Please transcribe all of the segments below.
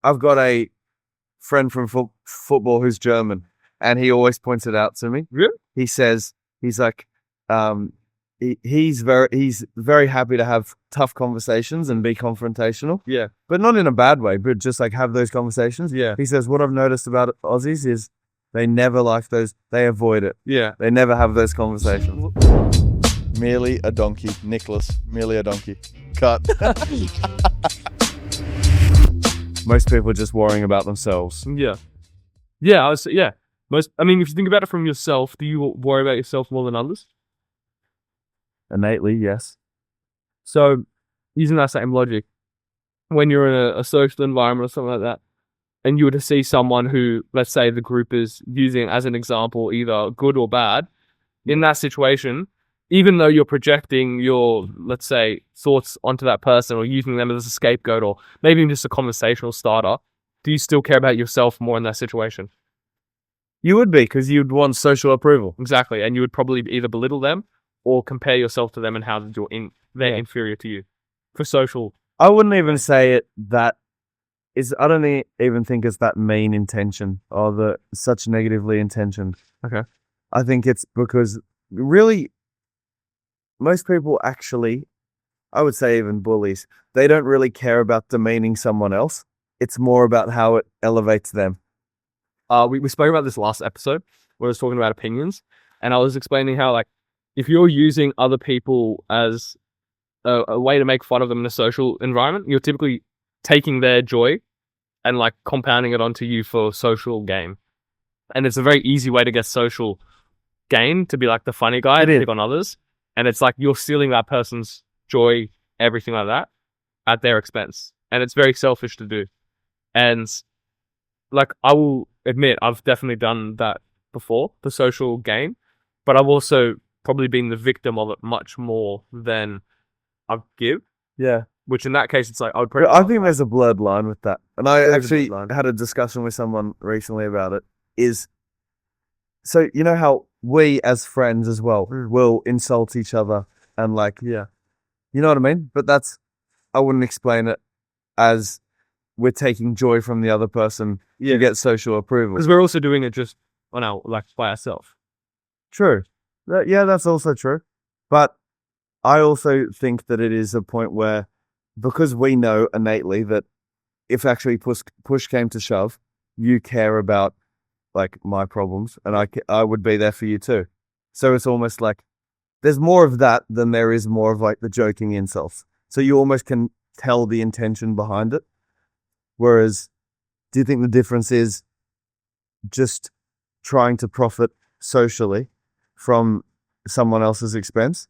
I've got a friend from football who's German, and he always points it out to me. Really? He says he's like, he's very happy to have tough conversations and be confrontational. Yeah. But not in a bad way, but just like have those conversations. Yeah. He says what I've noticed about Aussies is they never like those. They avoid it. Yeah. They never have those conversations. Merely a donkey, Nicholas. Merely a donkey. Cut. Most people are just worrying about themselves. Yeah. Yeah. I mean, if you think about it from yourself, do you worry about yourself more than others? Innately, yes. So, using that same logic, when you're in a social environment or something like that, and you were to see someone who, let's say the group is using as an example, either good or bad, in that situation, even though you're projecting your, let's say, thoughts onto that person or using them as a scapegoat or maybe even just a conversational starter, do you still care about yourself more in that situation? You would be, because you'd want social approval. Exactly. And you would probably either belittle them or compare yourself to them and how they're inferior to you for social. I wouldn't even say it that is, I don't even think it's that mean intention or such negatively intentioned. Okay. I think it's because really most people actually, I would say even bullies, they don't really care about demeaning someone else. It's more about how it elevates them. We spoke about this last episode where I was talking about opinions, and I was explaining how, like, if you're using other people as a way to make fun of them in a social environment, you're typically taking their joy and like compounding it onto you for social gain. And it's a very easy way to get social gain, to be like the funny guy and pick on others. And it's like you're stealing that person's joy, everything like that, at their expense. And it's very selfish to do. And like, I will admit, I've definitely done that before, the social gain, but I've also probably been the victim of it much more than I give. Yeah. Which in that case, it's like, I think there's a blurred line with that. And I actually had a discussion with someone recently about it. So, you know how we as friends as well will insult each other and like, yeah, you know what I mean? But I wouldn't explain it as we're taking joy from the other person to get social approval. Because we're also doing it just on our, like, by ourselves. True. Yeah, that's also true. But I also think that it is a point where, because we know innately that if actually push came to shove, you care about like my problems, and I would be there for you too. So it's almost like there's more of that than there is more of like the joking insults. So you almost can tell the intention behind it. Whereas, do you think the difference is just trying to profit socially from someone else's expense?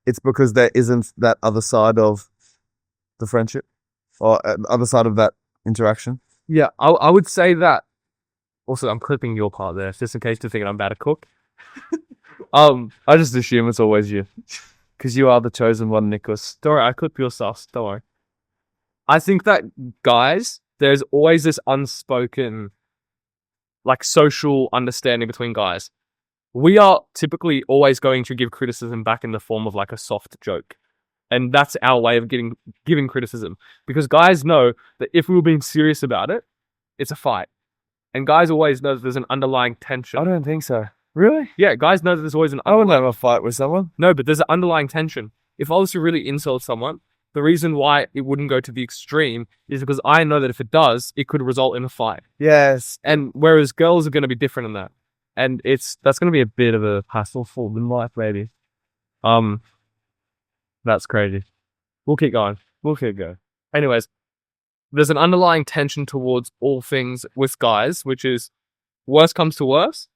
It's because there isn't that other side of the friendship or other side of that interaction. Yeah, I would say that. Also, I'm clipping your part there, just in case you're thinking I'm bad to cook. I just assume it's always you, because you are the chosen one, Nicholas. Don't worry, I clip your sauce. Don't worry. I think that, guys, there's always this unspoken, like, social understanding between guys. We are typically always going to give criticism back in the form of like a soft joke. And that's our way of giving criticism. Because guys know that if we were being serious about it, it's a fight. And guys always know that there's an underlying tension. I don't think so. Really? Yeah, guys know that there's always an I wouldn't have a fight with someone. No, but there's an underlying tension. If I was to really insult someone, the reason why it wouldn't go to the extreme is because I know that if it does, it could result in a fight. Yes. And whereas girls are going to be different in that. And that's going to be a bit of a hassle for them life, maybe. That's crazy. We'll keep going. Anyways, there's an underlying tension towards all things with guys, which is worst comes to worst,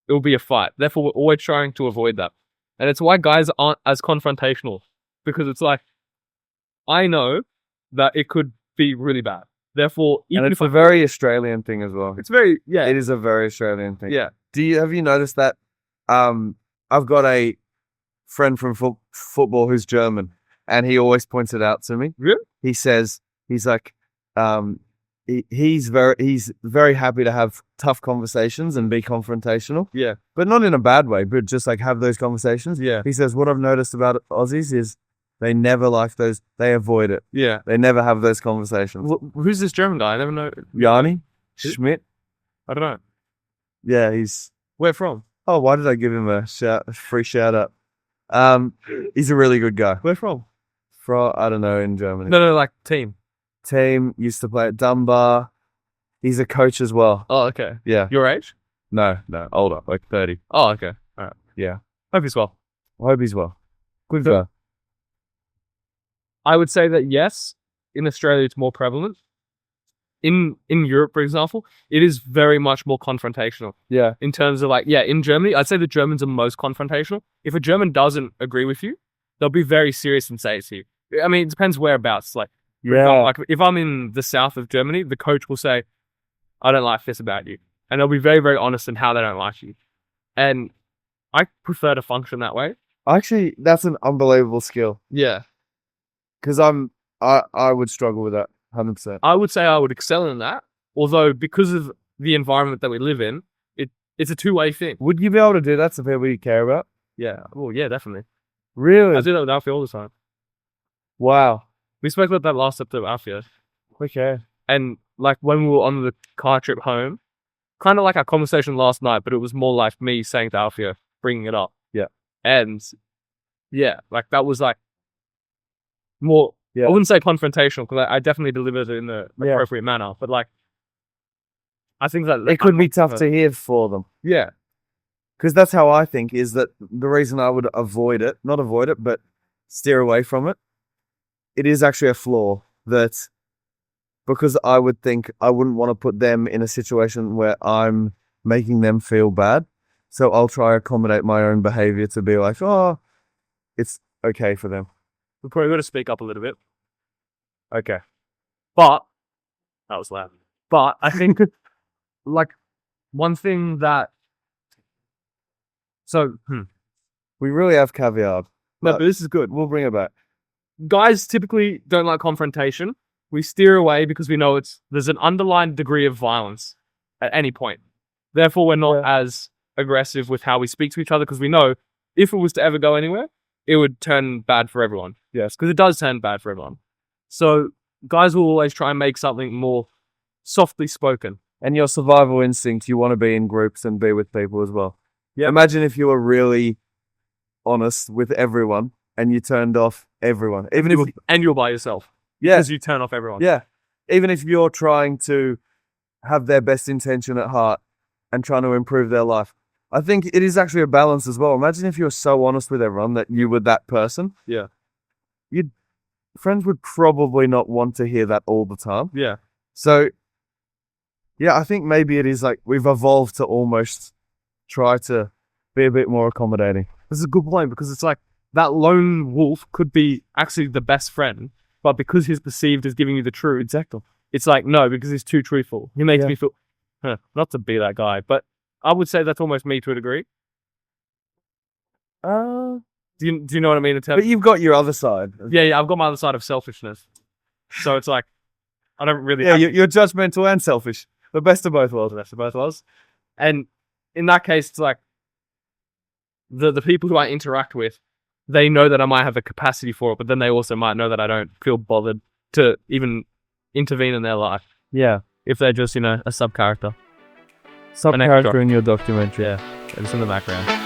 it will be a fight. Therefore, we're always trying to avoid that. And it's why guys aren't as confrontational, because it's like, I know that it could be really bad. Therefore, and it's a very Australian thing as well. It's very, yeah. It is a very Australian thing. Yeah. Have you noticed that? I've got a friend from football who's German, and he always points it out to me. Really? He says, he's like, he's very happy to have tough conversations and be confrontational. Yeah. But not in a bad way, but just like have those conversations. Yeah. He says, what I've noticed about Aussies is They never like those. They avoid it. Yeah. They never have those conversations. Who's this German guy? I never know. Yanni Schmidt. I don't know. Yeah, he's. Where from? Oh, why did I give him a free shout out? He's a really good guy. Where from? From I don't know, in Germany. No, like team. Team used to play at Dunbar. He's a coach as well. Oh, okay. Yeah. Your age? No, older, like 30. Oh, okay. All right. Yeah. Hope he's well. I hope he's well. Good So- guy. I would say that yes, in Australia it's more prevalent. In Europe, for example, it is very much more confrontational. Yeah. In terms of like, yeah, in Germany, I'd say the Germans are most confrontational. If a German doesn't agree with you, they'll be very serious and say it to you. I mean, it depends whereabouts. Like, for example, like if I'm in the south of Germany, the coach will say, I don't like this about you. And they'll be very, very honest in how they don't like you. And I prefer to function that way. Actually, that's an unbelievable skill. Yeah. Because I would struggle with that 100%. I would say I would excel in that. Although, because of the environment that we live in, it's a two-way thing. Would you be able to do that to people you care about? Yeah. Well, yeah, definitely. Really? I do that with Alfie all the time. Wow. We spoke about that last episode of Alfie. Okay. And like when we were on the car trip home, kind of like our conversation last night, but it was more like me saying to Alfia, bringing it up. Yeah. And yeah, like that was like more, Yeah. I wouldn't say confrontational because I definitely delivered it in the appropriate manner, but like, I think that It could be tough to hear for them. Yeah. Because that's how I think, is that the reason I would not avoid it, but steer away from it, it is actually a flaw that, because I would think I wouldn't want to put them in a situation where I'm making them feel bad. So I'll try to accommodate my own behavior to be like, oh, it's okay for them. We probably got to speak up a little bit. Okay. But, that was loud. But I think, like, one thing that, We really have caveat. no, but this is good. We'll bring it back. Guys typically don't like confrontation. We steer away because we know there's an underlying degree of violence at any point. Therefore, we're not as aggressive with how we speak to each other because we know if it was to ever go anywhere, it would turn bad for everyone. Yes. Because it does turn bad for everyone. So guys will always try and make something more softly spoken. And your survival instinct, you want to be in groups and be with people as well. Yeah. Imagine if you were really honest with everyone and you turned off everyone. Even if And you're by yourself. yeah, Because you turn off everyone. yeah. Even if you're trying to have their best intention at heart and trying to improve their life. I think it is actually a balance as well. Imagine if you were so honest with everyone that you were that person. Yeah. Friends would probably not want to hear that all the time. Yeah. So, yeah, I think maybe it is like we've evolved to almost try to be a bit more accommodating. This is a good point because it's like that lone wolf could be actually the best friend, but because he's perceived as giving you the truth, Exactly. it's like, no, because he's too truthful. He makes Yeah. me feel, not to be that guy, but I would say that's almost me to a degree. Do you know what I mean? In terms, But you've got your other side. yeah, I've got my other side of selfishness. So it's like, I don't really Yeah, you're judgmental and selfish. The best of both worlds. the best of both worlds. And in that case, it's like, the people who I interact with, they know that I might have a capacity for it, but then they also might know that I don't feel bothered to even intervene in their life Yeah. if they're just, a sub character. Sub An extra. character in your documentary. Yeah, it's in the background.